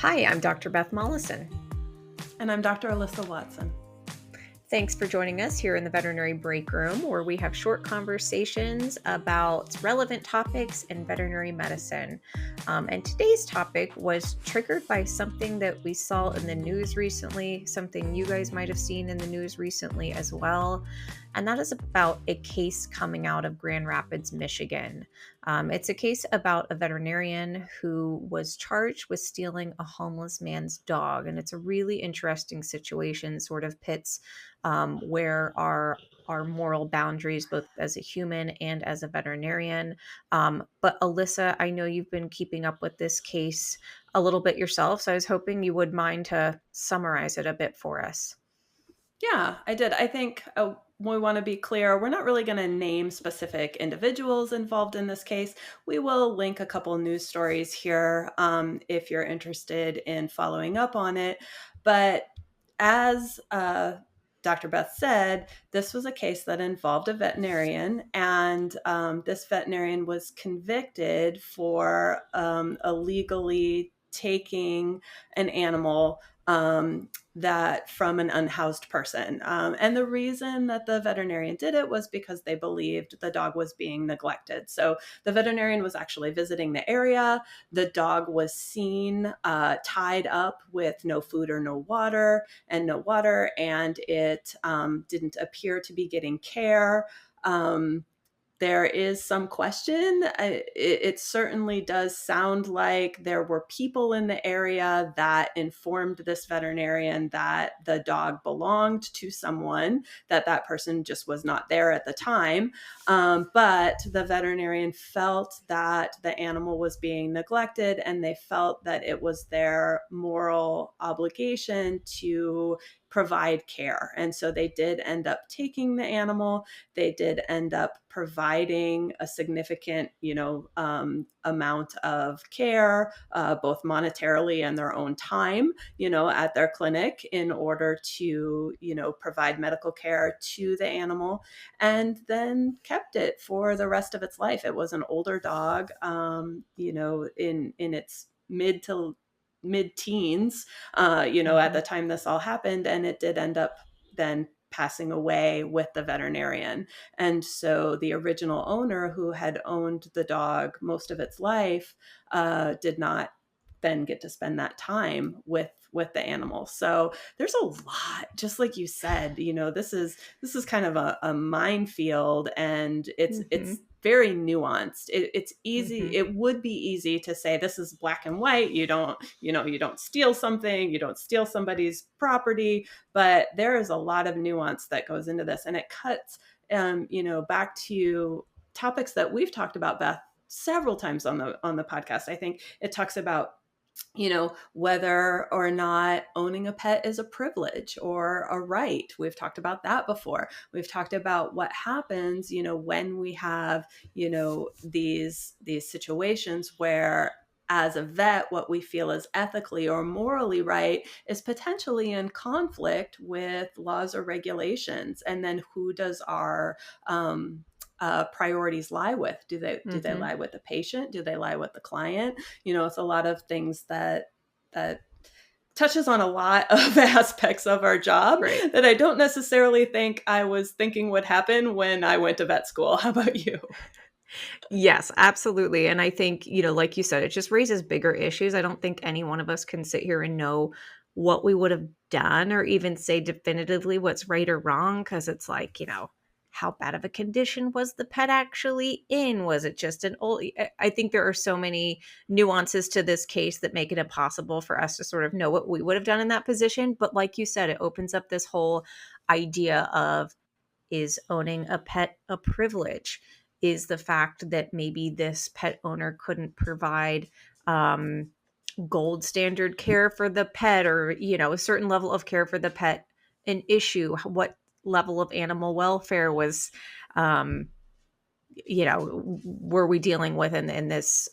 Hi, I'm Dr. Beth Molleson. And I'm Dr. Alyssa Watson. Thanks for joining us here in the Veterinary Breakroom, where we have short conversations about relevant topics in veterinary medicine. And today's topic was triggered by something that we saw in the news recently, something you guys might have seen in the news recently as well. And that is about a case coming out of Grand Rapids, Michigan. It's a case about a veterinarian who was charged with stealing a homeless man's dog. And it's a really interesting situation, sort of pits where our moral boundaries, both as a human and as a veterinarian. But Alyssa, I know you've been keeping up with this case a little bit yourself, so I was hoping you would mind to summarize it a bit for us. Yeah, I did. I think we want to be clear. We're not really going to name specific individuals involved in this case. We will link a couple news stories here if you're interested in following up on it. But as Dr. Beth said, this was a case that involved a veterinarian, and this veterinarian was convicted for illegally taking an animal that from an unhoused person. And the reason that the veterinarian did it was because they believed the dog was being neglected. So the veterinarian was actually visiting the area. The dog was seen tied up with no food or no water, and it didn't appear to be getting care. There is some question. It certainly does sound like there were people in the area that informed this veterinarian that the dog belonged to someone, that person just was not there at the time. But the veterinarian felt that the animal was being neglected, and they felt that it was their moral obligation to provide care. And so they did end up taking the animal. They did end up providing a significant, amount of care, both monetarily and their own time, at their clinic in order to, provide medical care to the animal, and then kept it for the rest of its life. It was an older dog, in its mid-teens, at the time this all happened, and it did end up then passing away with the veterinarian. And so the original owner, who had owned the dog most of its life, did not then get to spend that time with the animal. So there's a lot, just like you said, this is kind of a minefield, and it's very nuanced. It's easy. It would be easy to say this is black and white. You don't steal something, you don't steal somebody's property, but there is a lot of nuance that goes into this, and it cuts, back to topics that we've talked about, Beth, several times on the podcast. I think it talks about, whether or not owning a pet is a privilege or a right. We've talked about that before. We've talked about what happens, when we have, these situations where, as a vet, what we feel is ethically or morally right is potentially in conflict with laws or regulations. And then who does our priorities lie with? Do they lie with the patient? Do they lie with the client? It's a lot of things that touches on a lot of aspects of our job, right, that I don't necessarily think I was thinking would happen when I went to vet school. How about you? Yes, absolutely. And I think, like you said, it just raises bigger issues. I don't think any one of us can sit here and know what we would have done or even say definitively what's right or wrong, because it's like, how bad of a condition was the pet actually in? Was it just an old? I think there are so many nuances to this case that make it impossible for us to sort of know what we would have done in that position. But like you said, it opens up this whole idea of, is owning a pet a privilege? Is the fact that maybe this pet owner couldn't provide gold standard care for the pet, or, a certain level of care for the pet, an issue? What level of animal welfare was, were we dealing with in this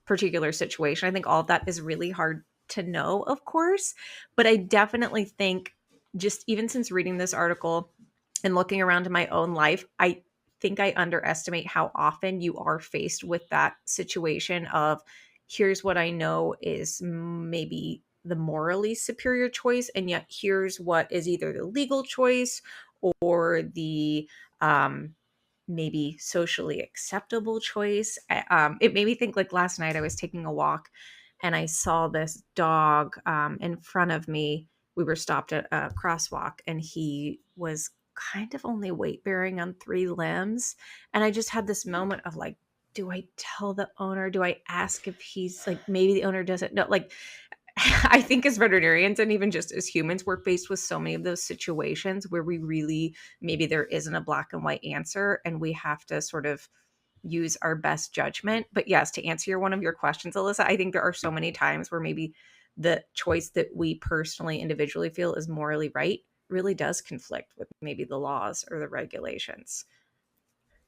particular situation? I think all of that is really hard to know, of course, but I definitely think, just even since reading this article and looking around in my own life, I think I underestimate how often you are faced with that situation of, here's what I know is maybe the morally superior choice, and yet here's what is either the legal choice or the maybe socially acceptable choice. It made me think, like last night I was taking a walk and I saw this dog in front of me. We were stopped at a crosswalk and he was kind of only weight bearing on three limbs. And I just had this moment of like, do I tell the owner? Do I ask if he's like, maybe the owner doesn't know? Like, I think as veterinarians and even just as humans, we're faced with so many of those situations where we really, maybe there isn't a black and white answer and we have to sort of use our best judgment. But yes, to answer one of your questions, Alyssa, I think there are so many times where maybe the choice that we personally, individually feel is morally right really does conflict with maybe the laws or the regulations.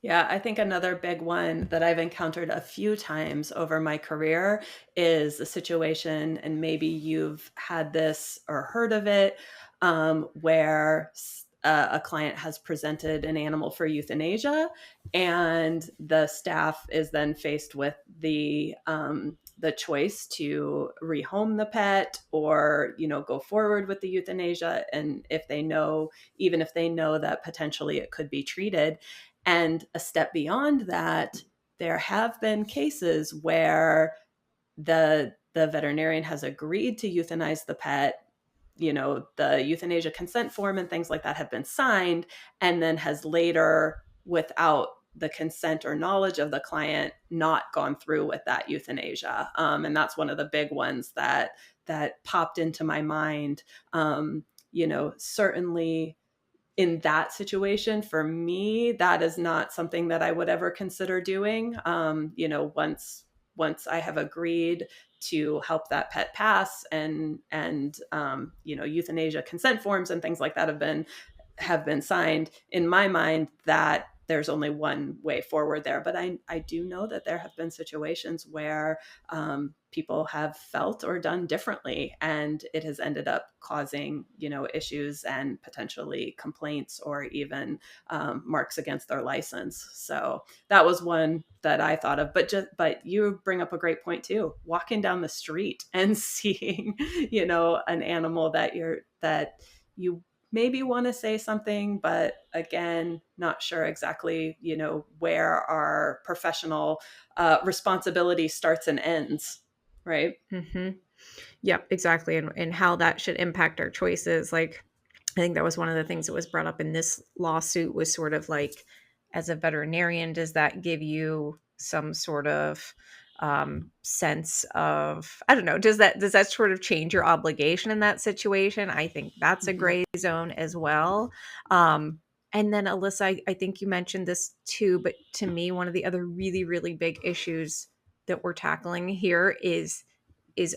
Yeah, I think another big one that I've encountered a few times over my career is a situation, and maybe you've had this or heard of it, where a client has presented an animal for euthanasia, and the staff is then faced with the choice to rehome the pet or go forward with the euthanasia, and if they know, even if they know that potentially it could be treated. And a step beyond that, there have been cases where the veterinarian has agreed to euthanize the pet. The euthanasia consent form and things like that have been signed, and then has later, without the consent or knowledge of the client, not gone through with that euthanasia. And that's one of the big ones that popped into my mind. Certainly in that situation, for me, that is not something that I would ever consider doing. Once I have agreed to help that pet pass, and euthanasia consent forms and things like that have been signed, in my mind, that there's only one way forward there. But I do know that there have been situations where people have felt or done differently, and it has ended up causing issues and potentially complaints or even marks against their license. So that was one that I thought of. But you bring up a great point too. Walking down the street and seeing an animal that you maybe want to say something, but again, not sure exactly, where our professional responsibility starts and ends, right? Mm-hmm. Yep, exactly. And how that should impact our choices. Like, I think that was one of the things that was brought up in this lawsuit was sort of like, as a veterinarian, does that give you some sort of sense of, I don't know, does that sort of change your obligation in that situation? I think that's a Mhm. gray zone as well. Um, and then Alyssa, I think you mentioned this too, but to me, one of the other really, really big issues that we're tackling here is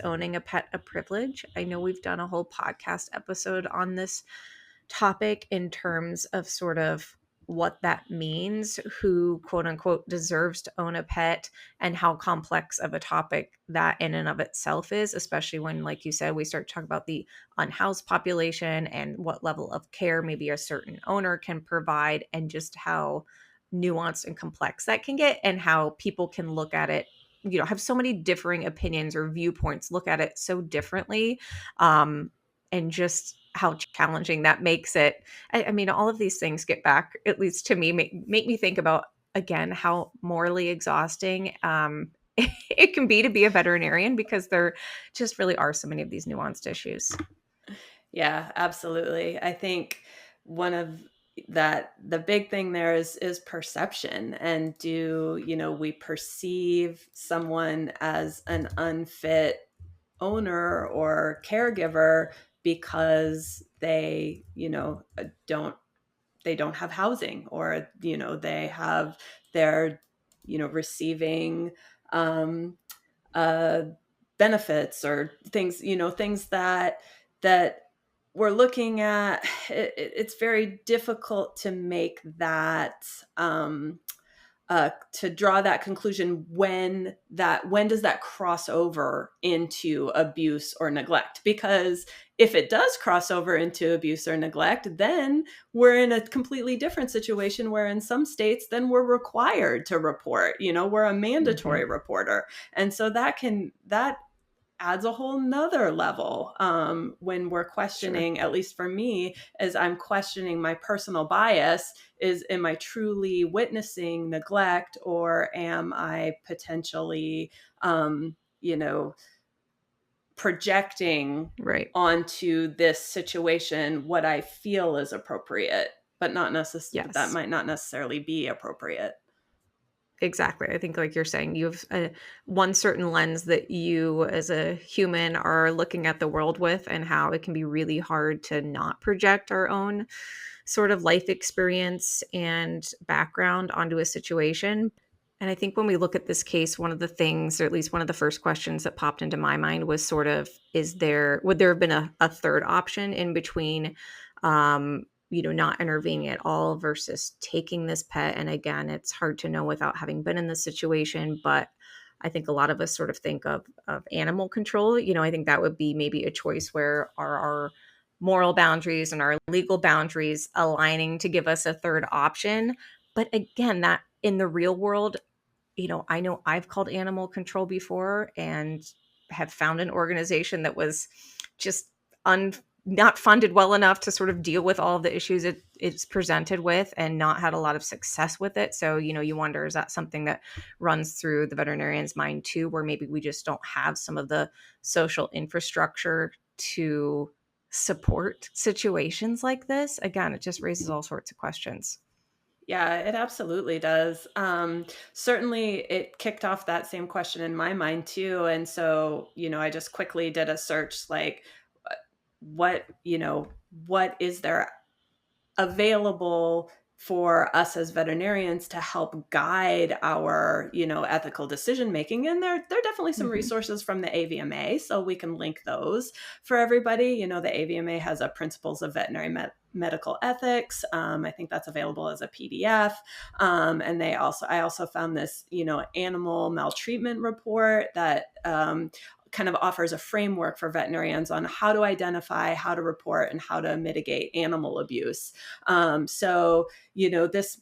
owning a pet a privilege? I know we've done a whole podcast episode on this topic in terms of sort of what that means, who quote unquote deserves to own a pet, and how complex of a topic that in and of itself is, especially when, like you said, we start talking about the unhoused population and what level of care maybe a certain owner can provide, and just how nuanced and complex that can get, and how people can look at it, have so many differing opinions or viewpoints, look at it so differently, and just how challenging that makes it. I mean, all of these things get back, at least to me, make me think about, again, how morally exhausting it can be to be a veterinarian, because there just really are so many of these nuanced issues. Yeah, absolutely. I think one of the big thing there is perception. And do we perceive someone as an unfit owner or caregiver because they don't have housing, or they're receiving um uh benefits or things that we're looking at. It's very difficult to make that to draw that conclusion when does that cross over into abuse or neglect. Because if it does cross over into abuse or neglect, then we're in a completely different situation, where in some states then we're required to report. We're a mandatory Mhm. reporter. And so that adds a whole nother level when we're questioning, at least for me, as I'm questioning my personal bias, am I truly witnessing neglect, or am I potentially, you know, projecting Right. onto this situation what I feel is appropriate, but that Yes. might not necessarily be appropriate. Exactly. I think, like you're saying, you have one certain lens that you as a human are looking at the world with, and how it can be really hard to not project our own sort of life experience and background onto a situation. And I think when we look at this case, one of the things, or at least one of the first questions that popped into my mind was sort of, would there have been a third option in between, not intervening at all versus taking this pet? And again, it's hard to know without having been in this situation, but I think a lot of us sort of think of animal control. I think that would be maybe a choice where our moral boundaries and our legal boundaries aligning to give us a third option. But again, that in the real world, I know I've called animal control before and have found an organization that was just not funded well enough to sort of deal with all of the issues it's presented with, and not had a lot of success with it. So, you wonder, is that something that runs through the veterinarian's mind too, where maybe we just don't have some of the social infrastructure to support situations like this? Again, it just raises all sorts of questions. Yeah, it absolutely does. Certainly, it kicked off that same question in my mind too. And so, I just quickly did a search, like, uh, what is there available for us as veterinarians to help guide our, ethical decision making. And there are definitely some Mhm. resources from the AVMA, so we can link those for everybody. The AVMA has a Principles of Veterinary Medical Ethics. I think that's available as a PDF. And I also found this, animal maltreatment report that kind of offers a framework for veterinarians on how to identify, how to report, and how to mitigate animal abuse. So, this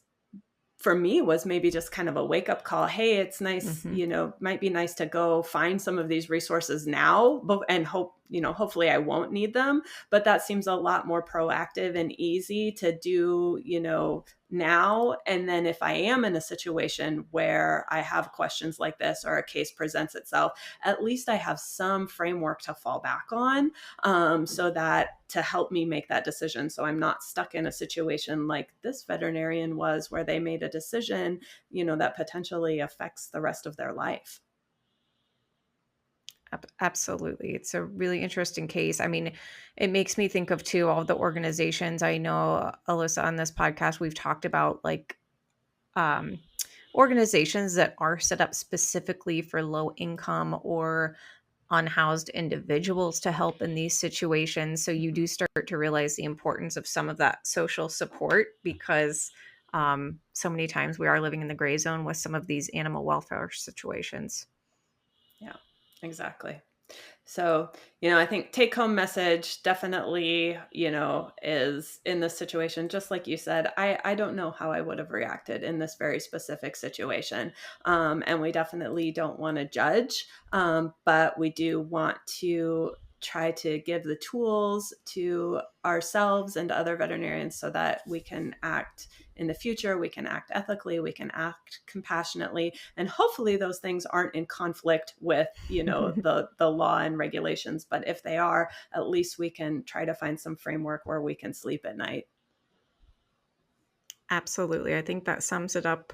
for me was maybe just kind of a wake up call. Hey, it's nice, Mhm. might be nice to go find some of these resources now, and hopefully I won't need them. But that seems a lot more proactive and easy to do, now. And then if I am in a situation where I have questions like this, or a case presents itself, at least I have some framework to fall back on, so that to help me make that decision. So I'm not stuck in a situation like this veterinarian was, where they made a decision, that potentially affects the rest of their life. Absolutely. It's a really interesting case. I mean, it makes me think of too all the organizations. I know, Alyssa, on this podcast, we've talked about like um, organizations that are set up specifically for low income or unhoused individuals to help in these situations. So you do start to realize the importance of some of that social support, because so many times we are living in the gray zone with some of these animal welfare situations. Yeah, exactly. So, I think take home message definitely, is in this situation, just like you said, I don't know how I would have reacted in this very specific situation. And we definitely don't want to judge, but we do want to try to give the tools to ourselves and other veterinarians so that we can act in the future, we can act ethically, we can act compassionately, and hopefully those things aren't in conflict with, the law and regulations. But if they are, at least we can try to find some framework where we can sleep at night. Absolutely. I think that sums it up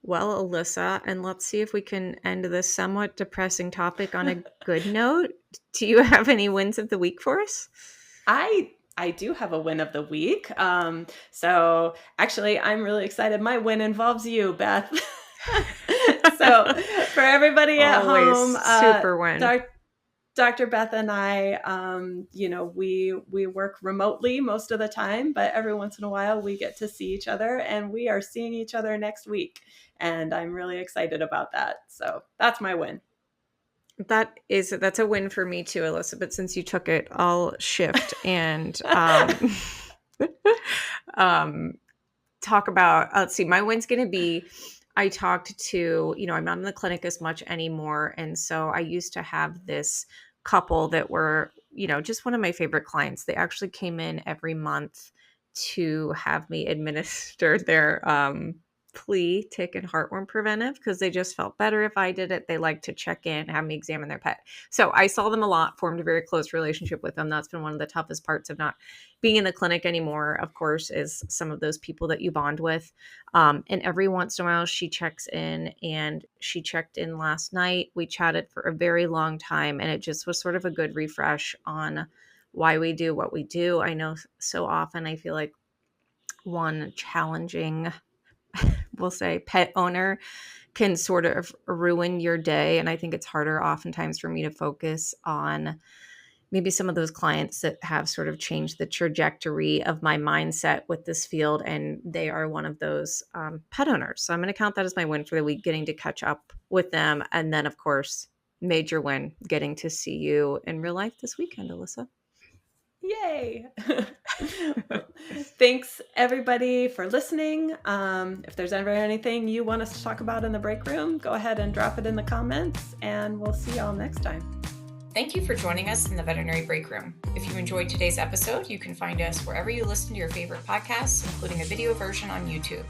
well, Alyssa. And let's see if we can end this somewhat depressing topic on a good note. Do you have any wins of the week for us? I do have a win of the week. So actually, I'm really excited. My win involves you, Beth. So for everybody at Always home, super win. Dr. Beth and I, we work remotely most of the time, but every once in a while we get to see each other, and we are seeing each other next week. And I'm really excited about that. So that's my win. That's a win for me too, Elizabeth. Since you took it, I'll shift and um, talk about. Let's see. My win's going to be. I talked to. I'm not in the clinic as much anymore, and so I used to have this couple that were, just one of my favorite clients. They actually came in every month to have me administer their flea, tick, and heartworm preventive because they just felt better if I did it. They like to check in, have me examine their pet. So I saw them a lot, formed a very close relationship with them. That's been one of the toughest parts of not being in the clinic anymore, of course, is some of those people that you bond with. And every once in a while she checks in, and she checked in last night. We chatted for a very long time, and it just was sort of a good refresh on why we do what we do. I know so often I feel like one challenging, we'll say, pet owner can sort of ruin your day. And I think it's harder oftentimes for me to focus on maybe some of those clients that have sort of changed the trajectory of my mindset with this field. And they are one of those pet owners. So I'm going to count that as my win for the week, getting to catch up with them. And then, of course, major win, getting to see you in real life this weekend, Alyssa. Yay! Thanks everybody for listening. If there's ever anything you want us to talk about in the break room, go ahead and drop it in the comments, and we'll see y'all next time. Thank you for joining us in the Veterinary Break Room. If you enjoyed today's episode, you can find us wherever you listen to your favorite podcasts, including a video version on YouTube.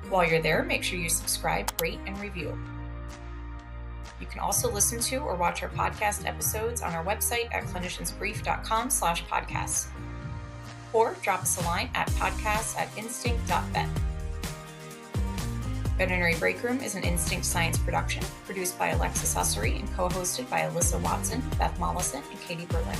While you're there, make sure you subscribe, rate, and review. You can also listen to or watch our podcast episodes on our website at cliniciansbrief.com/podcasts, or drop us a line at podcasts@instinct.vet. Veterinary Breakroom is an Instinct Science production, produced by Alexis Ussery and co-hosted by Alyssa Watson, Beth Molleson, and Katie Berlin.